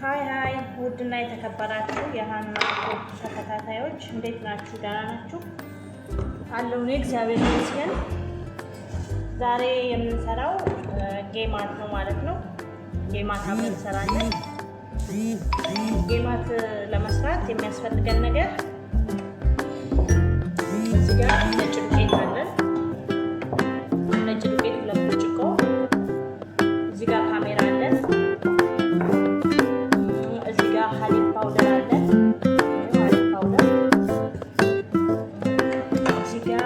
ሃይ ሃይ ውድና የተከበራችሁ የሃና ተከታታዮች እንዴት ናችሁ? ደህና ናችሁ? አለሁ እኔ እግዚአብሔር ይመስገን። ዛሬ የምንሰራው ጌማት ነው ማለት ነው። ጌማት አብረን እንሰራለን። ጌማት ለመስራት የሚያስፈልገን ነገር እዚህ ጋር ነጭ ዱቄት አለን። ነጭ ዱቄት 2 ብርጭቆ፣ እዚህ ጋር ካሜራ አለን። እዚህ ጋር ሀሊብ ፓውደር አለን። ሀሊብ ፓውደር፣ እዚህ ጋር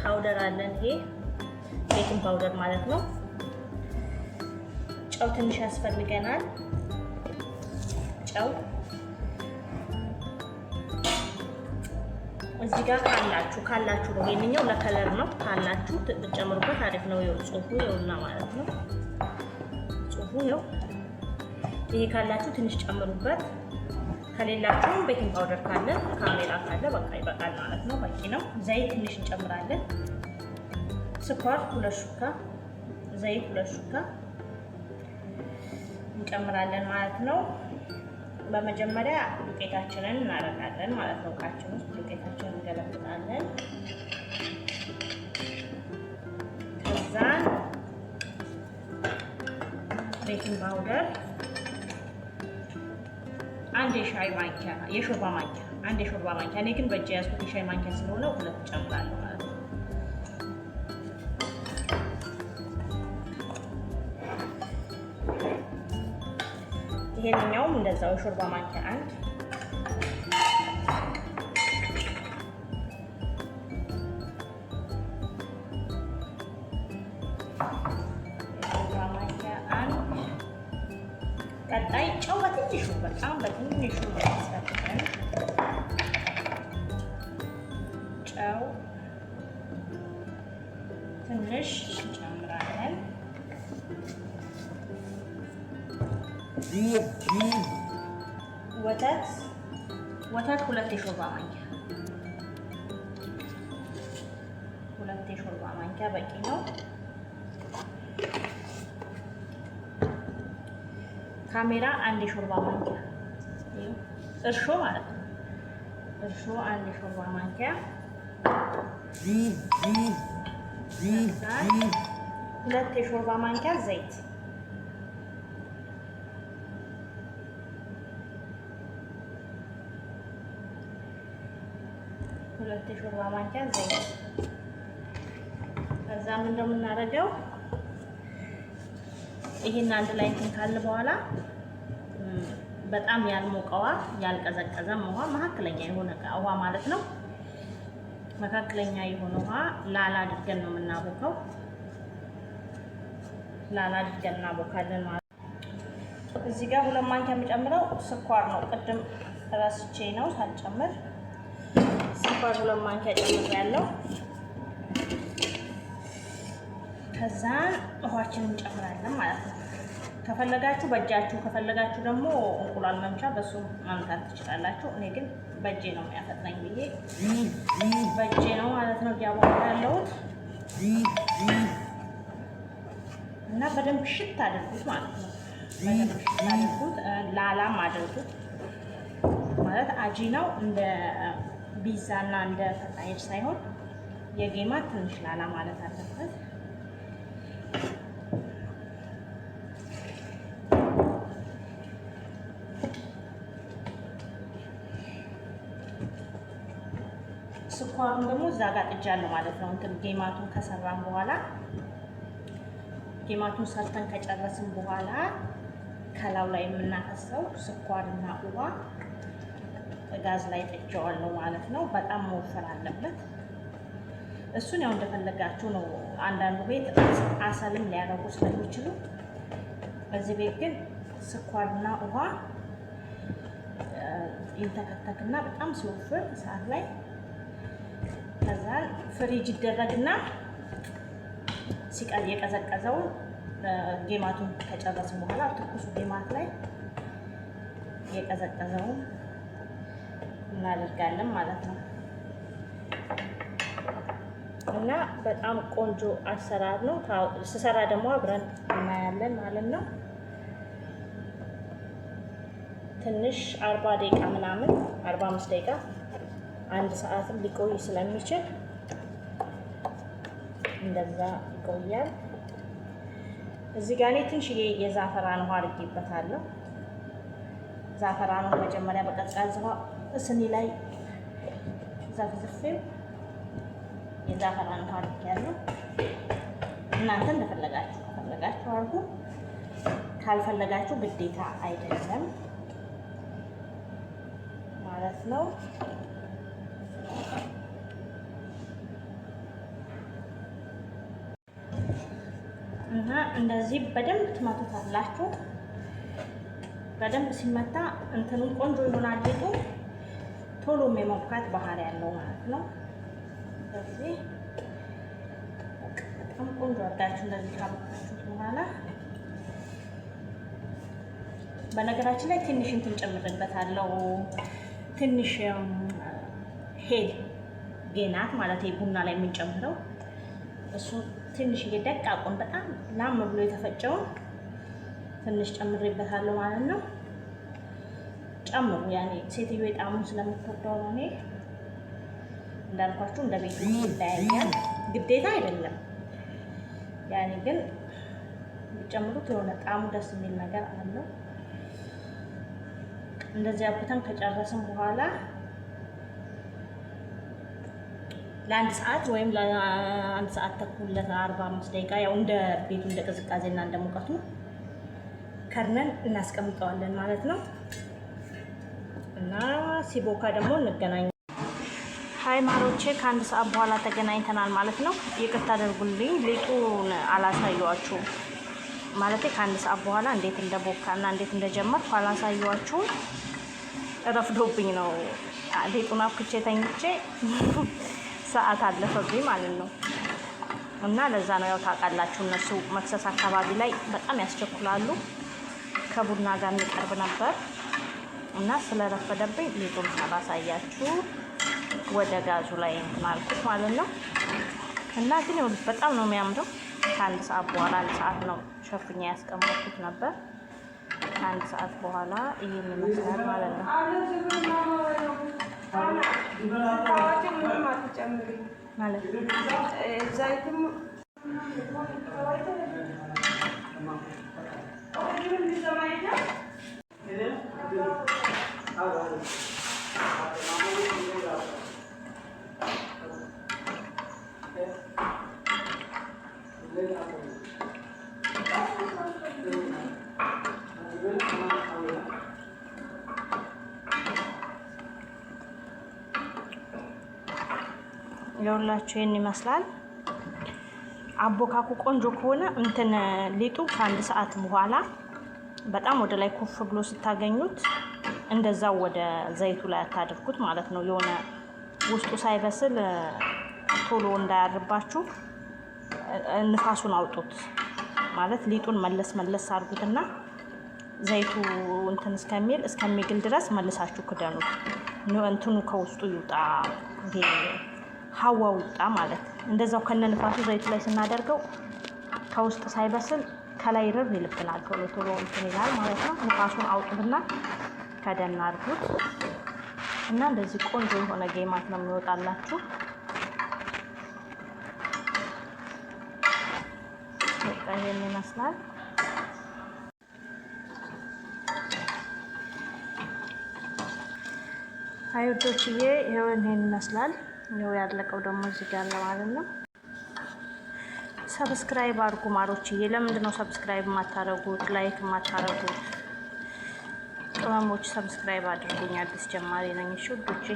ፓውደር አለን። ይሄ ቤኪንግ ፓውደር ማለት ነው። ጨው ትንሽ ያስፈልገናል። ጨው እዚህ ጋር ካላችሁ ነው። ይሄንኛው ለከለር ነው። ካላችሁ ትጨምሩበት አሪፍ ነው። ይኸው ጽሁፉ ይኸውና ማለት ነው። ጽሁፉ ይኸው። ይሄ ካላችሁ ትንሽ ጨምሩበት። ከሌላችሁ ቤኪንግ ፓውደር ካለ ካሜራ ካለ በቃ ይበቃል ማለት ነው። በቂ ነው። ዘይት ትንሽ እንጨምራለን። ስኳር 2 ሹካ፣ ዘይት 2 ሹካ እንጨምራለን ማለት ነው። በመጀመሪያ ዱቄታችንን እናደርጋለን ማለት ነው። እቃችን ውስጥ ዱቄታችንን እንገለብጣለን። ከዛ ቤኪንግ ፓውደር 1 የሾርባ ማንኪያ እኔ ግን በእጄ ያዝኩት የሻይ ማንኪያ ስለሆነ 2 ጨምራለሁ ማለት ነው። ይሄንኛውም እንደዛው የሾርባ ማንኪያ 1፣ የሾርባ ማንኪያ 1። ቀጣይ ጨው በትንሹ በጣም በትንሹ ያስፈልጋል። ጨው ትንሽ እንጨምራለን። ወተት 2 የሾርባ ማንኪያ 2 የሾርባ ማንኪያ በቂ ነው። ካሜራ 1 የሾርባ ማንኪያ፣ እርሾ ማለት ነው። እርሾ 1 የሾርባ ማንኪያ፣ 2 የሾርባ ማንኪያ ዘይት፣ 2 የሾርባ ማንኪያ ዘይት። ከዛ ምን እንደምናደርገው ይሄን አንድ ላይ እንትን ካለ በኋላ በጣም ያልሞቀዋ ያልቀዘቀዘ ውሃ፣ መካከለኛ የሆነ ውሃ ማለት ነው። መካከለኛ የሆነ ውሃ ላላ አድርገን ነው የምናቦካው። ላላ አድርገን እናቦካለን ማለት ነው። እዚህ ጋር 2 ማንኪያ የምጨምረው ስኳር ነው። ቅድም ረስቼ ነው ሳልጨምር ስኳር 2 ማንኪያ ጨምሬያለሁ። ከዛ ውሃችንን እንጨምራለን ማለት ነው። ከፈለጋችሁ በእጃችሁ፣ ከፈለጋችሁ ደግሞ እንቁላል መምቻ በሱ ማምታት ትችላላችሁ። እኔ ግን በእጄ ነው የሚያፈጥነኝ ብዬ በእጄ ነው ማለት ነው እያቦካ ያለሁት። እና በደንብ ሽት አድርጉት ማለት ነው። በደንብ ሽት አድርጉት፣ ላላም አድርጉት ማለት አጂ ነው። እንደ ቢዛ እና እንደ ፈጣይር ሳይሆን የጌማት ትንሽ ላላ ማለት አለበት። ስኳሩን ደግሞ እዛ ጋር ጥጃለሁ ማለት ነው። እንትን ጌማቱን ከሰራን በኋላ ጌማቱን ሰርተን ከጨረስን በኋላ ከላው ላይ የምናፈሰው ስኳርና ውሃ ጋዝ ላይ ጥጄዋለሁ ማለት ነው። በጣም መወፈር አለበት። እሱን ያው እንደፈለጋችሁ ነው። አንዳንዱ ቤት አሰልም ሊያደርጉ ስለሚችሉ፣ በዚህ ቤት ግን ስኳርና ውሃ ይንተከተክና በጣም ሲወፍር ሰዓት ላይ ከዛ ፍሪጅ ይደረግና ሲቀል የቀዘቀዘው ጌማቱን ከጨረስን በኋላ ትኩሱ ጌማት ላይ የቀዘቀዘውን እናደርጋለን ማለት ነው። እና በጣም ቆንጆ አሰራር ነው። ስሰራ ደግሞ አብረን እናያለን ማለት ነው። ትንሽ 40 ደቂቃ ምናምን 45 ደቂቃ 1 ሰዓትም ሊቆይ ስለሚችል እንደዛ ይቆያል። እዚህ ጋር እኔ ትንሽ የዛፈራን ውሃ አድርጌበታለሁ። ዛፈራን መጀመሪያ በቀዝቃዛ ውሃ እስኒ ላይ ዘፍዝፌው የዛፈራን ውሃ አድርጌያለሁ። እናንተ እንደፈለጋችሁ ከፈለጋችሁ አድርጉ፣ ካልፈለጋችሁ ግዴታ አይደለም ማለት ነው። እና እንደዚህ በደንብ ትመቱታላችሁ። በደንብ ሲመታ እንትኑን ቆንጆ ይሆናል። ሊጡ ቶሎ የመብካት ባህሪ ያለው ማለት ነው። ስለዚህ በጣም ቆንጆ አድርጋችሁ እንደዚህ ካበቃችሁት በኋላ በነገራችን ላይ ትንሽ እንትን ጨምርበታለሁ። ትንሽ ሄል ጌናት ማለት ቡና ላይ የምንጨምረው እሱ ትንሽ ደቃቁን በጣም ላም ብሎ የተፈጨውን ትንሽ ጨምሬበታለሁ ማለት ነው። ጨምሩ ያኔ ሴትዮ የጣሙን ስለምትወደው ነው። እኔ እንዳልኳችሁ እንደ ቤት ይለያያል፣ ግዴታ አይደለም። ያኔ ግን ጨምሩት፣ የሆነ ጣሙ ደስ የሚል ነገር አለው። እንደዚህ አብተን ከጨረስን በኋላ ለአንድ ሰዓት ወይም ለአንድ ሰዓት ተኩል ለ45 ደቂቃ ያው እንደ ቤቱ እንደ ቅዝቃዜና እንደ ሙቀቱ ከርነን እናስቀምጠዋለን ማለት ነው። እና ሲቦካ ደግሞ እንገናኝ። ሀይ ማሮቼ፣ ከአንድ ሰዓት በኋላ ተገናኝተናል ማለት ነው። ይቅርታ አድርጉልኝ ሊጡን አላሳየኋችሁም ማለት ከአንድ ሰዓት በኋላ እንዴት እንደቦካና እንዴት እንደጀመርኩ አላሳየኋችሁም። ረፍዶብኝ ነው ሊጡን አብክቼ ተኝቼ ሰዓት አለፈብኝ ማለት ነው። እና ለዛ ነው ያው ታውቃላችሁ እነሱ መክሰስ አካባቢ ላይ በጣም ያስቸኩላሉ። ከቡና ጋር የሚቀርብ ነበር እና ስለረፈደብኝ ሊጡን ሳላሳያችሁ ወደ ጋዙ ላይ ማልኩት ማለት ነው። እና ግን በጣም ነው የሚያምረው። ከአንድ ሰዓት በኋላ 1 ሰዓት ነው ሸፍኛ ያስቀመጥኩት ነበር። ከአንድ ሰዓት በኋላ ይህን ይመስላል ማለት ነው። ማለት የሁላችሁ ይሄን ይመስላል። አቦካኩ ቆንጆ ከሆነ እንትን ሊጡ ከአንድ ሰዓት በኋላ በጣም ወደ ላይ ኩፍ ብሎ ስታገኙት እንደዛው ወደ ዘይቱ ላይ አታድርጉት ማለት ነው። የሆነ ውስጡ ሳይበስል ቶሎ እንዳያርባችሁ ንፋሱን አውጡት ማለት ሊጡን መለስ አድርጉትና ዘይቱ እንትን እስከሚግል ድረስ መልሳችሁ ክደኑት። እንትኑ ከውስጡ ይውጣ፣ ሀዋው ይውጣ ማለት እንደዛው ከነ ንፋሱ ዘይቱ ላይ ስናደርገው ከውስጥ ሳይበስል ከላይ ርር ይልብናል፣ ቶሎ እንትን ይላል ማለት ነው። ንፋሱን አውጡትና ከደን አድርጉት እና እንደዚህ ቆንጆ የሆነ ጌማት ነው የሚወጣላችሁ። በቃ ይሄን ይመስላል። አይወዶችዬ ይሄን ይመስላል። ነው ያለቀው ደግሞ እዚህ ጋር ማለት ነው። ሰብስክራይብ አድርጉ ማሮችዬ። ለምንድን ነው ሰብስክራይብ የማታረጉት? ላይክ የማታረጉት? ቅመሞች ሰብስክራይብ አድርጉኝ። አዲስ ጀማሪ ነኝ። እሺ ውዶቼ፣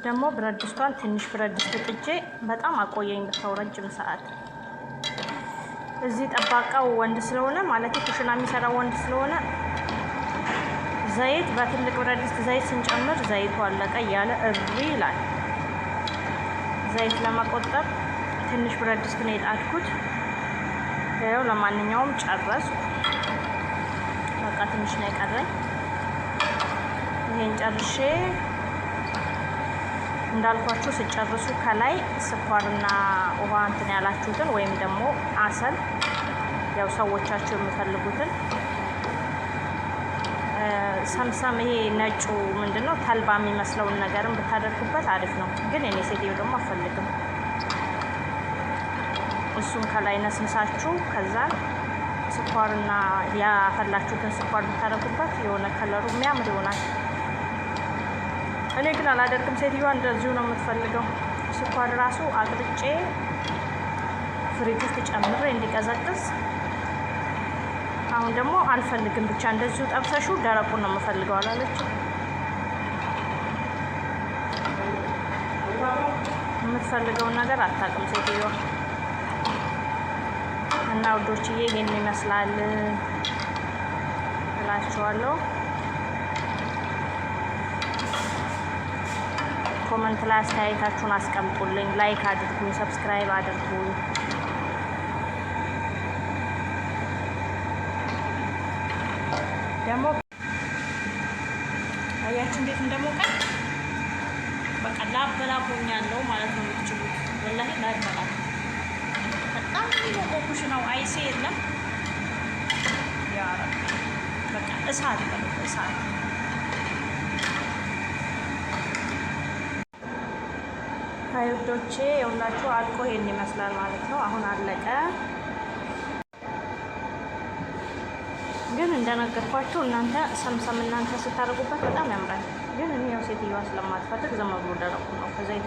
ደግሞ ብረት ድስቷን ትንሽ ብረት ድስት ጥጄ በጣም አቆየኝ ብታው ረጅም ሰዓት። እዚህ ጠባቃው ወንድ ስለሆነ ማለት ኩሽና የሚሰራው ወንድ ስለሆነ ዘይት በትልቅ ብረት ድስት ዘይት ስንጨምር ዘይቱ አለቀ እያለ እሪ ይላል። ዘይት ለመቆጠብ ትንሽ ብረት ድስት ነው የጣድኩት። ያው ለማንኛውም ጨረስኩ። በቃ ትንሽ ነው የቀረኝ። ይሄን ጨርሼ እንዳልኳችሁ ስጨርሱ ከላይ ስኳርና ውሃ እንትን ያላችሁትን ወይም ደግሞ አሰል ያው ሰዎቻችሁ የሚፈልጉትን ሰምሰም ይሄ ነጩ ምንድነው ተልባ የሚመስለውን ነገርን ብታደርጉበት አሪፍ ነው። ግን እኔ ሴትዮ ደግሞ አፈልግም። እሱን ከላይ ነስንሳችሁ ከዛን ስኳርና ያፈላችሁትን ስኳር ብታደርጉበት የሆነ ከለሩ የሚያምር ይሆናል። እኔ ግን አላደርግም። ሴትዮዋ እንደዚሁ ነው የምትፈልገው። ስኳር ራሱ አቅርጬ ፍሪጅ ውስጥ ጨምሬ እንዲቀዘቅዝ። አሁን ደግሞ አልፈልግም፣ ብቻ እንደዚሁ ጠብሰሹ ደረቁን ነው የምፈልገው አላለች። የምትፈልገውን ነገር አታውቅም ሴትዮዋ። እና ውዶችዬ ይሄን ይመስላል እላችኋለሁ። ኮመንት ላይ አስተያየታችሁን አስቀምጡልኝ፣ ላይክ አድርጉኝ፣ ሰብስክራይብ አድርጉኝ። ደግሞ አያችሁ እንዴት እንደሞቀ በቃ ላበላቦኛለሁ ማለት ነው የምትችሉት። ወላሂ ላበላ በጣም ሞቆኩሽ ነው። አይሴ የለም ያ በቃ እሳት ነው እሳት። ውዶቼ የሁላችሁ አልቆ ይሄን ይመስላል ማለት ነው። አሁን አለቀ። ግን እንደነገርኳችሁ እናንተ ሰምሰም እናንተ ስታደርጉበት በጣም ያምራል። ግን እኔ ያው ሴትዮዋ ስለማትፈልግ ዝም ብሎ ደረቁ ነው ከዘይት